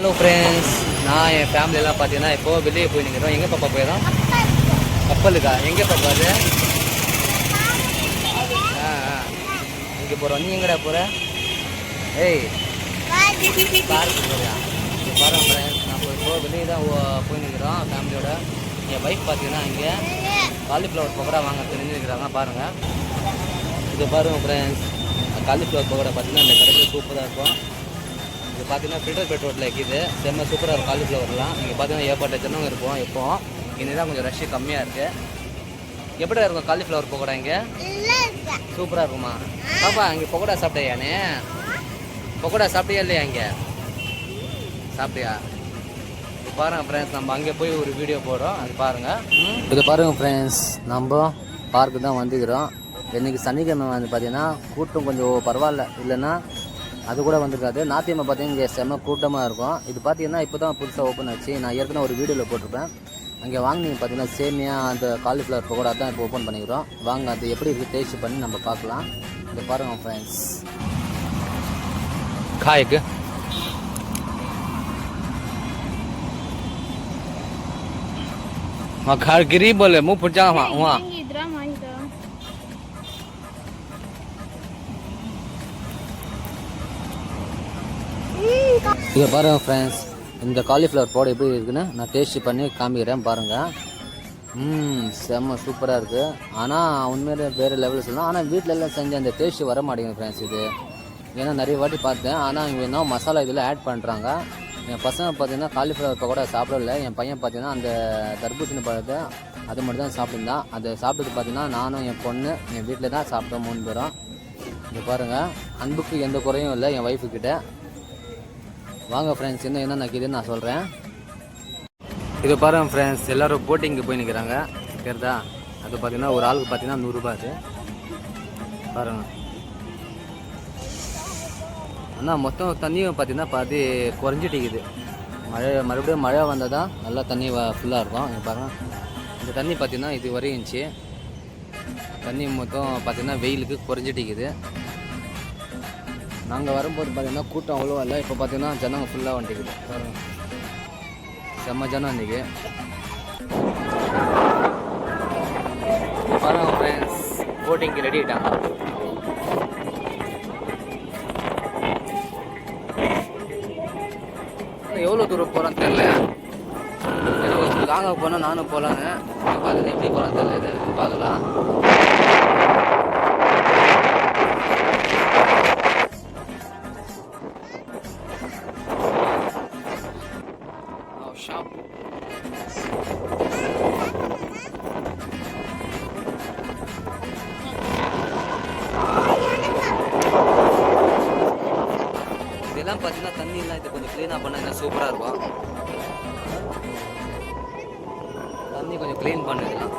Hello friends, நான் என் ஃபேமிலியெல்லாம் பார்த்தீங்கன்னா இப்போது வெளியே போய் நிற்கிறோம். எங்கே பாப்பா போயிடும்? கப்பலுக்கா? எங்கே பாப்பா அது? இங்கே போகிறோம். நீ எங்கடா போகிற? ஏய், பார்க்கு போறியா? இங்கே பாருங்க ஃப்ரெண்ட்ஸ், நம்ம இப்போது வெளியே தான் போய் நிற்கிறோம் ஃபேமிலியோட. என் ஒய்ஃப் பார்த்தீங்கன்னா இங்கே காலிஃப்ளவர் பக்கோடா வாங்க தெரிஞ்சுருக்கிறாங்க. பாருங்கள், இது பாருங்கள் ஃப்ரெண்ட்ஸ், காலிஃப்ளவர் பக்கோடா பார்த்தீங்கன்னா இந்த கடையில் சூப்பராக இருக்கும். இது பார்த்தீங்கன்னா ஃபில்டர் பெட்ரோலில் இருக்குது. செம்ம சூப்பராக இருக்கும் காலிஃப்ளவர்லாம். நீங்கள் பார்த்தீங்கன்னா ஏற்பாட்டு ஜனம் இருக்கும். இப்போ இன்னும் தான் கொஞ்சம் ரஷ்ஷு கம்மியாக இருக்குது. எப்படி இருக்கும் காலிஃப்ளவர் பக்கோடா? இங்கே சூப்பராக இருக்குமா பாப்பா? இங்கே பக்கோடா சாப்பிட்டியானே? பக்கோடா சாப்பிட்டியா இல்லையா? இங்கே சாப்பிட்டியா? பாருங்கள் ஃப்ரெண்ட்ஸ், நம்ம அங்கே போய் ஒரு வீடியோ போடுறோம், அது பாருங்கள். இது பாருங்கள் ஃப்ரெண்ட்ஸ், நம்ம பார்க்கு தான் வந்துக்கிறோம். இன்றைக்கி சனிக்கிழமை வந்து பார்த்தீங்கன்னா கூட்டம் கொஞ்சம் பரவாயில்ல, இல்லைன்னா அது கூட வந்துருக்காது. நாத்தியம்மா பார்த்தீங்கன்னா இங்கே செம்ம கூட்டமாக இருக்கும். இது பார்த்தீங்கன்னா இப்போ தான் புதுசாக ஓப்பன் ஆச்சு. நான் ஏற்கனவே ஒரு வீடியோவில் போட்டிருப்பேன். அங்கே வாங்கினீங்க பார்த்தீங்கன்னா சேமியா அந்த காலிஃப்ளவர் பக்கோடா தான் இப்போ ஓப்பன் பண்ணிக்கிறோம். வாங்க, அது எப்படி இருக்குது டேஸ்ட் பண்ணி நம்ம பார்க்கலாம். இங்கே பாருங்கள் ஃப்ரெண்ட்ஸ், காய்க்கு घर गिरी बोले मुँह फुट जा वहाँ இங்கே பாருங்கள் ஃப்ரெண்ட்ஸ், இந்த காலிஃப்ளவர் பவுடர் எப்படி இருக்குன்னு நான் டேஸ்ட் பண்ணி காமிக்கிறேன் பாருங்கள். செம்ம சூப்பராக இருக்குது. ஆனால் உண்மையிலே வேறு லெவலில் சொல்லலாம். ஆனால் வீட்டிலலாம் செஞ்ச அந்த டேஸ்ட்டு வர மாட்டேங்குது ஃப்ரெண்ட்ஸ் இது. ஏன்னா நிறைய வாட்டி பார்த்தேன், ஆனால் இங்கே என்ன மசாலா இதில் ஆட் பண்ணுறாங்க. என் பசங்க பார்த்தீங்கன்னா காலிஃப்ளவர் பக்கோடா சாப்பிடல. என் பையன் பார்த்தீங்கன்னா அந்த தர்பூசணி பழத்தை அது மட்டும் தான் சாப்பிட்டுருந்தான். அதை சாப்பிட்டது பார்த்தீங்கன்னா நானும் என் பொண்ணு என் வீட்டில் தான் சாப்பிட்டோம் 3 பேரும். இங்கே பாருங்கள், அன்புக்கு எந்த குறையும் இல்லை என் ஒய்ஃபுக்கிட்ட. வாங்க ஃப்ரெண்ட்ஸ், என்ன நக்கிதுன்னு நான் சொல்கிறேன். இது பாருங்கள் ஃப்ரெண்ட்ஸ், எல்லோரும் போட்டிங்கு போய் நிற்கிறாங்க தெரியுதா? அது பார்த்தீங்கன்னா ஒரு ஆளுக்கு பார்த்தீங்கன்னா 100 ரூபா. அது பாருங்கள். ஆனால் மொத்தம் தண்ணியும் பார்த்தீங்கன்னா பாதி குறைஞ்சிட்டிக்குது. மறுபடியும் மழை வந்தால் தான் நல்லா தண்ணி ஃபுல்லாக இருக்கும். இங்கே பாருங்கள், இந்த தண்ணி பார்த்தீங்கன்னா இது வரையும் இருந்துச்சு. தண்ணி மொத்தம் பார்த்தீங்கன்னா வெயிலுக்கு குறைஞ்சிட்டிக்குது. நாங்கள் வரும்போது பார்த்தீங்கன்னா கூட்டம் அவ்வளோ இல்லை. இப்போ பார்த்தீங்கன்னா ஜனங்க ஃபுல்லாக வந்துக்குது. பாருங்கள், செம்ம ஜனம் இன்றைக்கி. பாருங்கள் ஃப்ரெண்ட்ஸ், போட்டிங்க்கு ரெடி ஆகிட்டாங்க. எவ்வளோ தூரம் போகிறான்னு தெரில. எனக்கு லாங்காக போனால் நானும் போகலான்னு பார்த்து எப்படி போகிறான்னு தெரியல. இது பார்க்கலாம். இதெல்லாம் பார்த்தீங்கன்னா தண்ணியெல்லாம் இது கொஞ்சம் க்ளீனாக பண்ணால் சூப்பராக இருக்கும். தண்ணி கொஞ்சம் க்ளீன் பண்ணதுலாம்